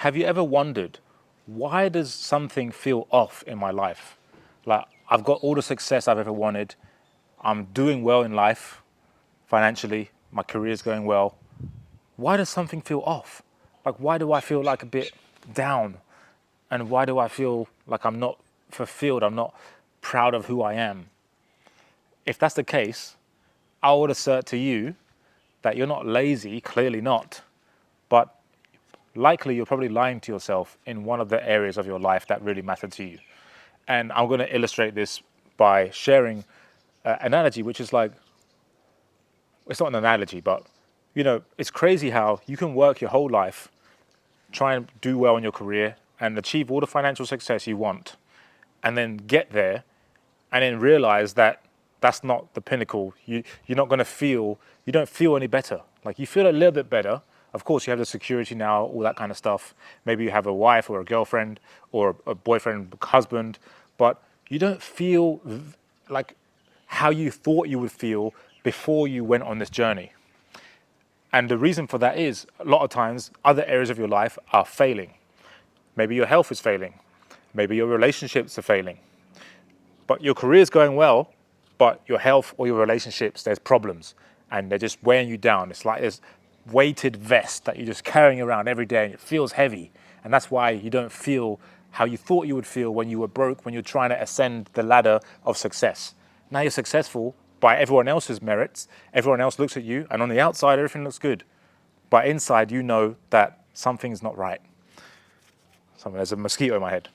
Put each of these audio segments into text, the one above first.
have you ever wondered, why does something feel off in my life? Like, I've got all the success I've ever wanted. I'm doing well in life, financially, my career's going well. Why does something feel off? Like, why do I feel like a bit down? And why do I feel like I'm not fulfilled? I'm not proud of who I am. If that's the case, I would assert to you that you're not lazy, clearly not, but likely you're probably lying to yourself in one of the areas of your life that really matter to you. And I'm going to illustrate this by sharing an analogy, which is like, it's not an analogy, but it's crazy how you can work your whole life, try and do well in your career and achieve all the financial success you want, and then get there and then realize that that's not the pinnacle. You're not going to feel, you don't feel any better. Like, you feel a little bit better. Of course, you have the security now, all that kind of stuff. Maybe you have a wife or a girlfriend or a boyfriend, husband, but you don't feel like how you thought you would feel before you went on this journey. And the reason for that is, a lot of times, other areas of your life are failing. Maybe your health is failing. Maybe your relationships are failing. But your career is going well, but your health or your relationships, there's problems. And they're just weighing you down. It's like this weighted vest that you're just carrying around every day, and it feels heavy. And that's why you don't feel how you thought you would feel when you were broke, when you're trying to ascend the ladder of success. Now you're successful by everyone else's merits. Everyone else looks at you, and on the outside, everything looks good. But inside, you know that something's not right. There's a mosquito in my head.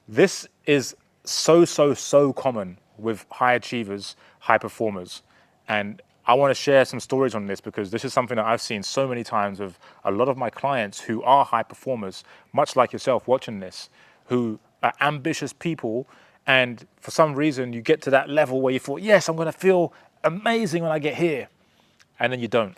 This is so common with high achievers, high performers. And I want to share some stories on this because this is something that I've seen so many times with a lot of my clients who are high performers, much like yourself watching this, who are ambitious people. And for some reason, you get to that level where you thought, yes, I'm going to feel amazing when I get here. And then you don't.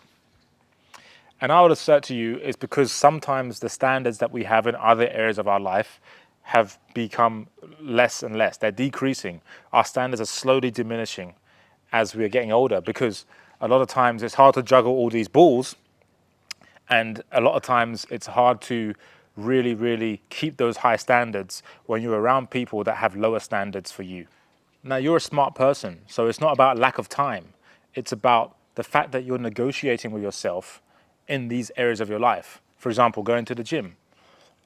And I would assert to you, it's because sometimes the standards that we have in other areas of our life have become less and less. They're decreasing. Our standards are slowly diminishing as we're getting older, because a lot of times it's hard to juggle all these balls. And a lot of times it's hard to really keep those high standards when you're around people that have lower standards for you. Now, you're a smart person, so it's not about lack of time. It's about the fact that you're negotiating with yourself in these areas of your life. For example, going to the gym.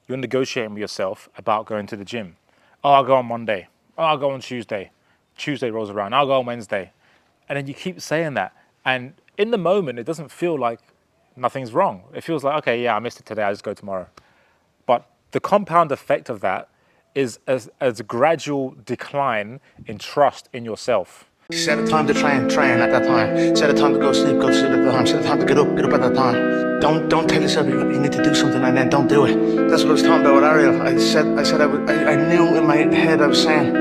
You're negotiating with yourself about going to the gym. Oh, I'll go on Monday. Oh, I'll go on Tuesday. Tuesday rolls around. I'll go on Wednesday. And then you keep saying that. And in the moment, it doesn't feel like nothing's wrong. It feels like, okay, yeah, I missed it today. I'll just go tomorrow. But the compound effect of that is as a gradual decline in trust in yourself. Set a time to train at that time. Set a time to go to sleep at that time. Set a time to get up at that time. Don't tell yourself you need to do something and then don't do it. That's what I was talking about with Ariel. I knew in my head I was saying,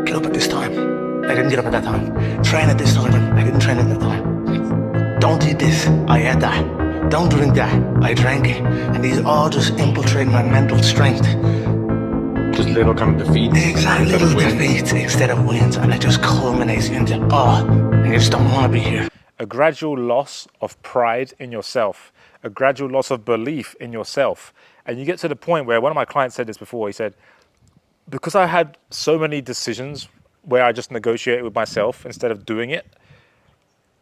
get up at this time. I didn't get up at that time. Train at this time. I didn't train at that time. Don't eat this. I ate that. Don't drink that. I drank it. And these all just infiltrate my mental strength. Just little kind of defeats. Exactly, little defeats instead of wins, and it just culminates into, and you just don't want to be here. A gradual loss of pride in yourself, a gradual loss of belief in yourself. And you get to the point where one of my clients said this before. He said, because I had so many decisions where I just negotiated with myself instead of doing it,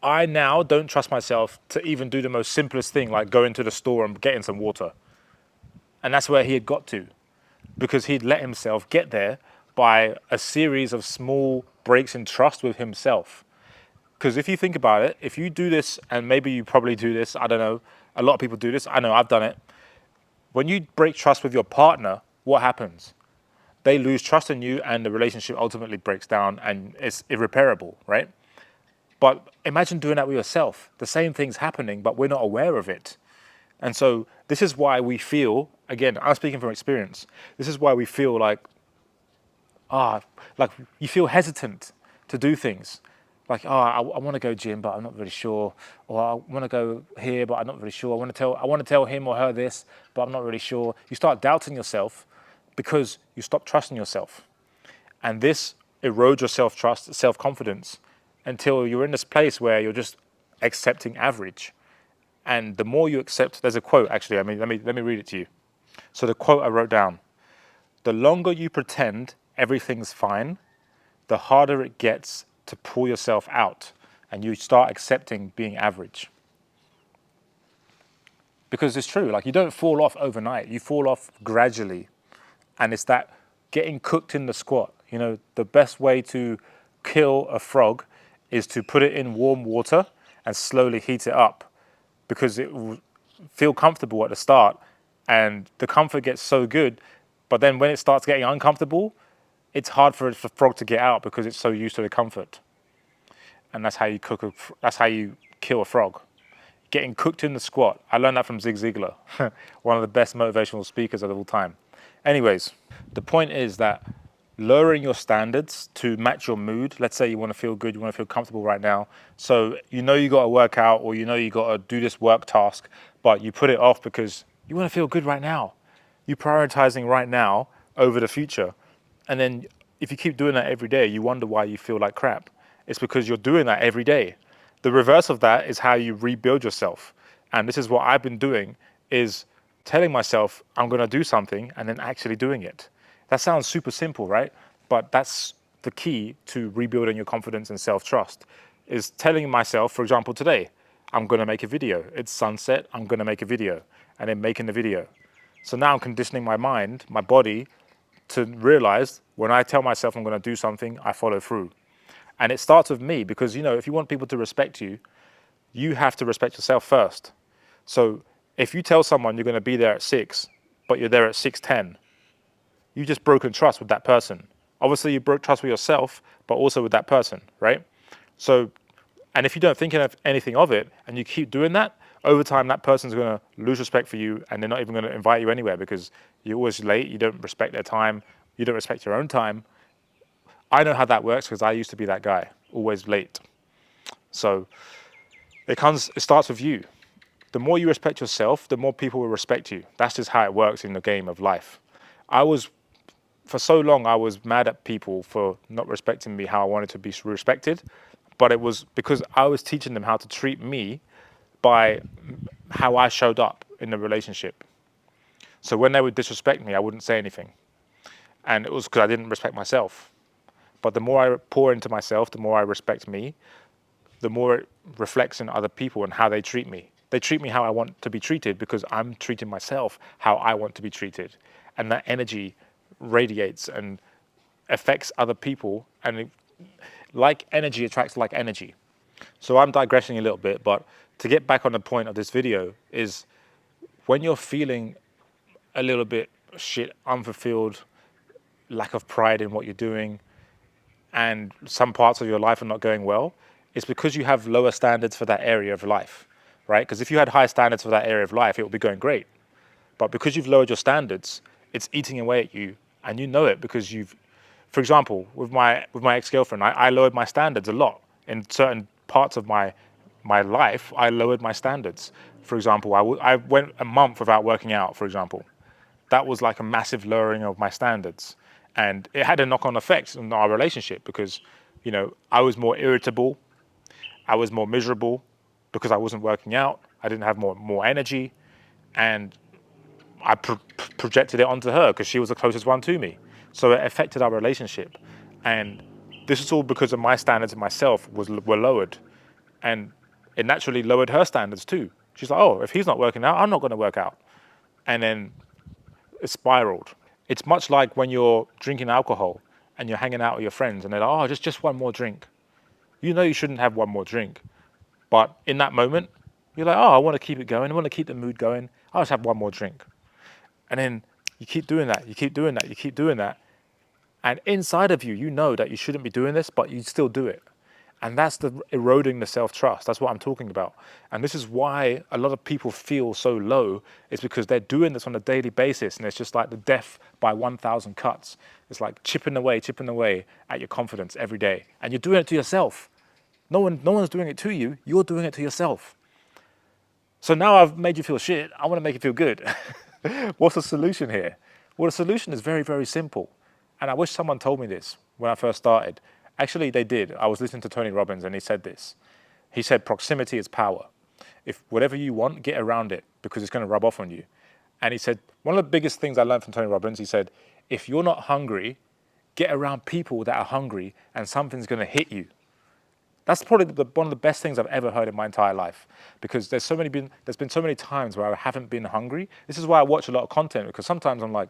I now don't trust myself to even do the most simplest thing, like going to the store and getting some water. And that's where he had got to, because he'd let himself get there by a series of small breaks in trust with himself. Because if you think about it, if you do this, and maybe you probably do this, I don't know, a lot of people do this, I know I've done it. When you break trust with your partner, what happens? They lose trust in you and the relationship ultimately breaks down and it's irreparable, right? But imagine doing that with yourself. The same thing's happening, but we're not aware of it. And so this is why we feel, again, I'm speaking from experience, this is why we feel like you feel hesitant to do things. Like, I want to go gym, but I'm not really sure. Or I want to go here, but I'm not really sure. I want to tell him or her this, but I'm not really sure. You start doubting yourself because you stop trusting yourself. And this erodes your self-trust, self-confidence, until you're in this place where you're just accepting average. And the more you accept, there's a quote actually, let me read it to you. So the quote I wrote down, the longer you pretend everything's fine, the harder it gets to pull yourself out and you start accepting being average. Because it's true, like you don't fall off overnight, you fall off gradually. And it's that getting cooked in the squat. You know, the best way to kill a frog is to put it in warm water and slowly heat it up, because it will feel comfortable at the start and the comfort gets so good. But then when it starts getting uncomfortable, it's hard for the frog to get out because it's so used to the comfort. And that's how you that's how you kill a frog. Getting cooked in the squat. I learned that from Zig Ziglar, one of the best motivational speakers of all time. Anyways, the point is that lowering your standards to match your mood. Let's say you want to feel good, you want to feel comfortable right now. So you know you got to work out, or you know you got to do this work task, but you put it off because you want to feel good right now. You're prioritizing right now over the future. And then if you keep doing that every day, you wonder why you feel like crap. It's because you're doing that every day. The reverse of that is how you rebuild yourself. And this is what I've been doing, is telling myself I'm going to do something and then actually doing it. That sounds super simple, right? But that's the key to rebuilding your confidence and self-trust, is telling myself, for example, today, I'm going to make a video. It's sunset, I'm going to make a video, and then making the video. So now I'm conditioning my mind, my body, to realize when I tell myself I'm going to do something, I follow through. And it starts with me, because, you know, if you want people to respect you, you have to respect yourself first. So if you tell someone you're going to be there at 6, but you're there at 6:10, you just broken trust with that person. Obviously, you broke trust with yourself, but also with that person, right? So, and if you don't think of anything of it, and you keep doing that, over time, that person's going to lose respect for you, and they're not even going to invite you anywhere because you're always late, you don't respect their time, you don't respect your own time. I know how that works because I used to be that guy, always late. So it starts with you. The more you respect yourself, the more people will respect you. That's just how it works in the game of life. For so long, I was mad at people for not respecting me how I wanted to be respected. But it was because I was teaching them how to treat me by how I showed up in the relationship. So when they would disrespect me, I wouldn't say anything. And it was because I didn't respect myself. But the more I pour into myself, the more I respect me, the more it reflects in other people and how they treat me. They treat me how I want to be treated because I'm treating myself how I want to be treated. And that energy radiates and affects other people, and like energy attracts like energy. So I'm digressing a little bit, but to get back on the point of this video is, when you're feeling a little bit shit, unfulfilled, lack of pride in what you're doing, and some parts of your life are not going well, it's because you have lower standards for that area of life, right? Because if you had high standards for that area of life, it would be going great. But because you've lowered your standards, it's eating away at you, and you know it because for example, with my ex-girlfriend, I lowered my standards a lot. In certain parts of my life, I lowered my standards. For example, I went a month without working out, for example. That was like a massive lowering of my standards. And it had a knock-on effect on our relationship because, you know, I was more irritable, I was more miserable because I wasn't working out, I didn't have more energy, and I projected it onto her because she was the closest one to me. So it affected our relationship. And this is all because of my standards of myself were lowered. And it naturally lowered her standards too. She's like, oh, if he's not working out, I'm not going to work out. And then it spiraled. It's much like when you're drinking alcohol and you're hanging out with your friends and they're like, oh, just one more drink. You know you shouldn't have one more drink. But in that moment, you're like, oh, I want to keep it going. I want to keep the mood going. I'll just have one more drink. And then you keep doing that, you keep doing that, you keep doing that. And inside of you, you know that you shouldn't be doing this, but you still do it. And that's the eroding the self-trust. That's what I'm talking about. And this is why a lot of people feel so low, is because they're doing this on a daily basis. And it's just like the death by 1,000 cuts. It's like chipping away at your confidence every day. And you're doing it to yourself. No one's doing it to you. You're doing it to yourself. So now I've made you feel shit. I want to make you feel good. What's the solution here? Well, the solution is very, very simple. And I wish someone told me this when I first started. Actually, they did. I was listening to Tony Robbins and he said this. He said, proximity is power. If whatever you want, get around it because it's going to rub off on you. And he said, one of the biggest things I learned from Tony Robbins, he said, if you're not hungry, get around people that are hungry and something's going to hit you. That's probably one of the best things I've ever heard in my entire life, because there's been so many times where I haven't been hungry. This is why I watch a lot of content, because sometimes I'm like,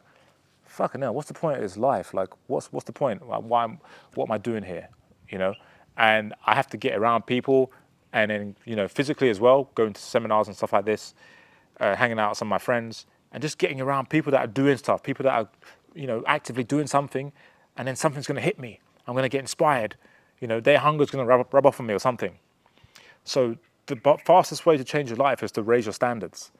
fucking hell, what's the point of this life? Like, what's the point? Like, what am I doing here? You know? And I have to get around people, and then, you know, physically as well, going to seminars and stuff like this, hanging out with some of my friends, and just getting around people that are doing stuff, people that are, you know, actively doing something, and then something's going to hit me. I'm going to get inspired. You know, their hunger's going to rub off on me or something. So the fastest way to change your life is to raise your standards.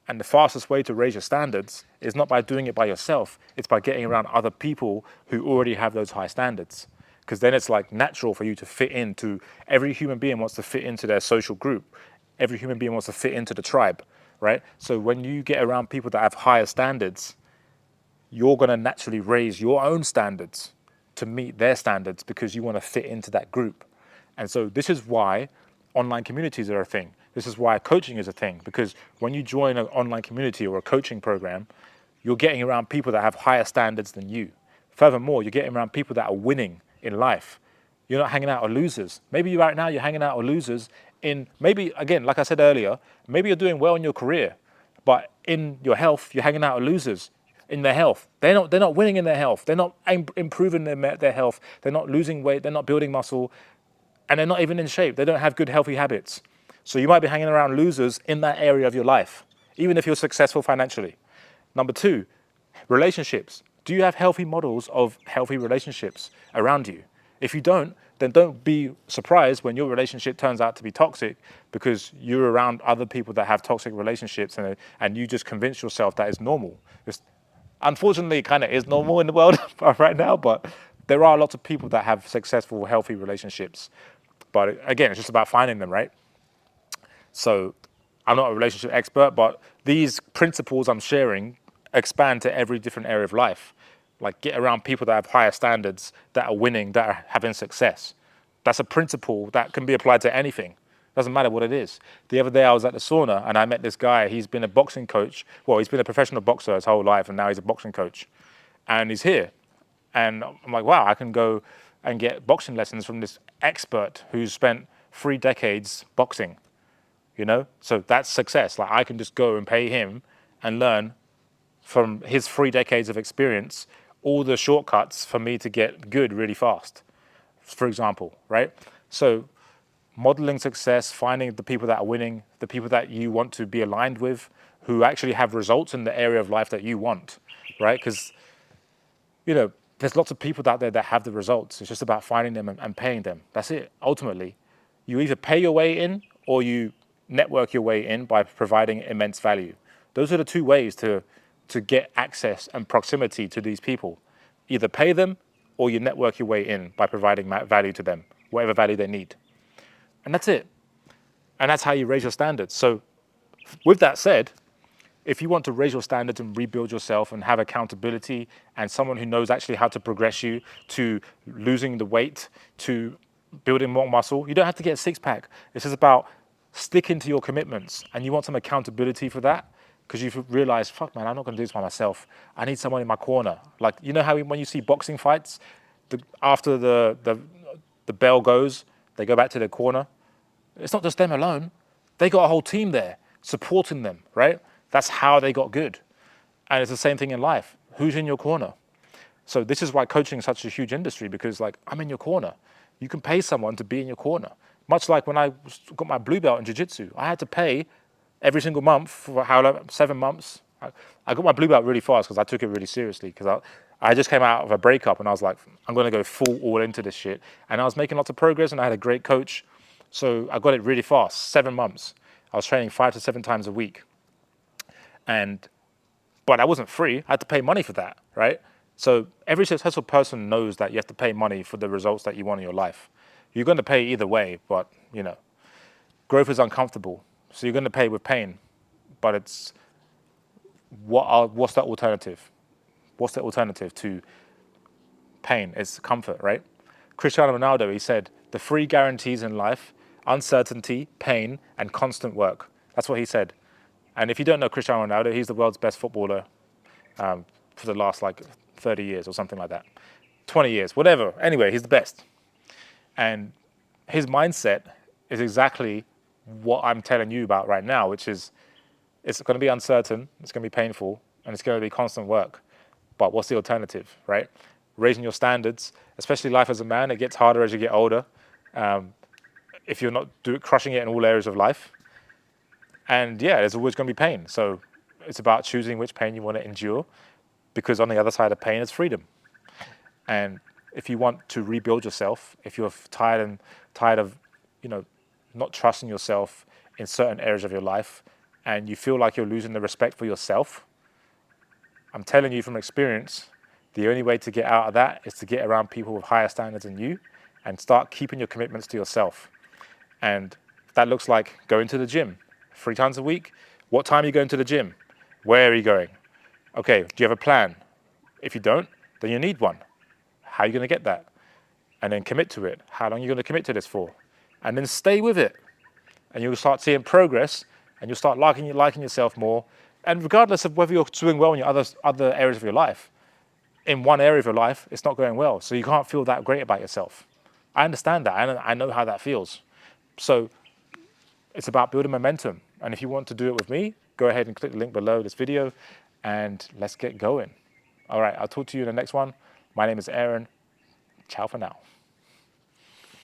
And the fastest way to raise your standards is not by doing it by yourself. It's by getting around other people who already have those high standards. Because then it's like natural for you to fit into, every human being wants to fit into their social group. Every human being wants to fit into the tribe, right? So when you get around people that have higher standards, you're going to naturally raise your own standards to meet their standards, because you want to fit into that group. And so this is why online communities are a thing. This is why coaching is a thing, because when you join an online community or a coaching program, you're getting around people that have higher standards than you. Furthermore, you're getting around people that are winning in life. You're not hanging out with losers. Maybe right now you're hanging out with losers in, maybe, again, like I said earlier, maybe you're doing well in your career, but in your health, you're hanging out with losers in their health. They're not winning in their health. They're not improving their health. They're not losing weight. They're not building muscle. And they're not even in shape. They don't have good, healthy habits. So you might be hanging around losers in that area of your life, even if you're successful financially. Number two, relationships. Do you have healthy models of healthy relationships around you? If you don't, then don't be surprised when your relationship turns out to be toxic, because you're around other people that have toxic relationships, and you just convince yourself that it's normal. Unfortunately, it kind of is normal in the world right now, but there are lots of people that have successful, healthy relationships. But again, it's just about finding them, right? So I'm not a relationship expert, but these principles I'm sharing expand to every different area of life. Like, get around people that have higher standards, that are winning, that are having success. That's a principle that can be applied to anything. Doesn't matter what it is. The other day I was at the sauna and I met this guy. He's been a boxing coach. Well, he's been a professional boxer his whole life, and now he's a boxing coach. And he's here. And I'm like, wow, I can go and get boxing lessons from this expert who's spent 3 decades boxing, you know? So that's success. Like, I can just go and pay him and learn from his 3 decades of experience all the shortcuts for me to get good really fast, for example, right? So modeling success, finding the people that are winning, the people that you want to be aligned with, who actually have results in the area of life that you want, right? Because, you know, there's lots of people out there that have the results. It's just about finding them and paying them. That's it. Ultimately, you either pay your way in or you network your way in by providing immense value. Those are the 2 ways to get access and proximity to these people. Either pay them or you network your way in by providing value to them, whatever value they need. And that's it. And that's how you raise your standards. So with that said, if you want to raise your standards and rebuild yourself and have accountability and someone who knows actually how to progress you to losing the weight, to building more muscle, you don't have to get a 6-pack. It's just about sticking to your commitments, and you want some accountability for that, because you've realized, fuck man, I'm not going to do this by myself. I need someone in my corner. Like, you know how when you see boxing fights, after the bell goes, they go back to their corner. It's not just them alone. They got a whole team there supporting them, right? That's how they got good. And it's the same thing in life. Who's in your corner? So this is why coaching is such a huge industry, because like, I'm in your corner. You can pay someone to be in your corner. Much like when I got my blue belt in jiu-jitsu, I had to pay every single month for 7 months. I got my blue belt really fast because I took it really seriously, because I just came out of a breakup and I was like, I'm going to go full all into this shit. And I was making lots of progress and I had a great coach. So I got it really fast, 7 months. I was training 5 to 7 times a week. But I wasn't free. I had to pay money for that, right? So every successful person knows that you have to pay money for the results that you want in your life. You're going to pay either way, but, you know, growth is uncomfortable. So you're going to pay with pain. But it's, what's the alternative? What's the alternative to pain? It's comfort, right? Cristiano Ronaldo, he said, the 3 guarantees in life: uncertainty, pain, and constant work. That's what he said. And if you don't know Cristiano Ronaldo, he's the world's best footballer for the last like 30 years or something like that. 20 years, whatever. Anyway, he's the best. And his mindset is exactly what I'm telling you about right now, which is it's going to be uncertain, it's going to be painful, and it's going to be constant work. But what's the alternative, right? Raising your standards, especially life as a man, it gets harder as you get older. If you're not crushing it in all areas of life. And yeah, there's always going to be pain. So it's about choosing which pain you want to endure, because on the other side of pain is freedom. And if you want to rebuild yourself, if you're tired of, not trusting yourself in certain areas of your life, and you feel like you're losing the respect for yourself, I'm telling you from experience, the only way to get out of that is to get around people with higher standards than you and start keeping your commitments to yourself. And that looks like going to the gym 3 times a week. What time are you going to the gym? Where are you going? Okay, do you have a plan? If you don't, then you need one. How are you going to get that? And then commit to it. How long are you going to commit to this for? And then stay with it. And you'll start seeing progress, and you'll start liking yourself more. And regardless of whether you're doing well in your other areas of your life, in one area of your life, it's not going well. So you can't feel that great about yourself. I understand that. I know how that feels. So it's about building momentum. And if you want to do it with me, go ahead and click the link below this video and let's get going. All right, I'll talk to you in the next one. My name is Aaron. Ciao for now.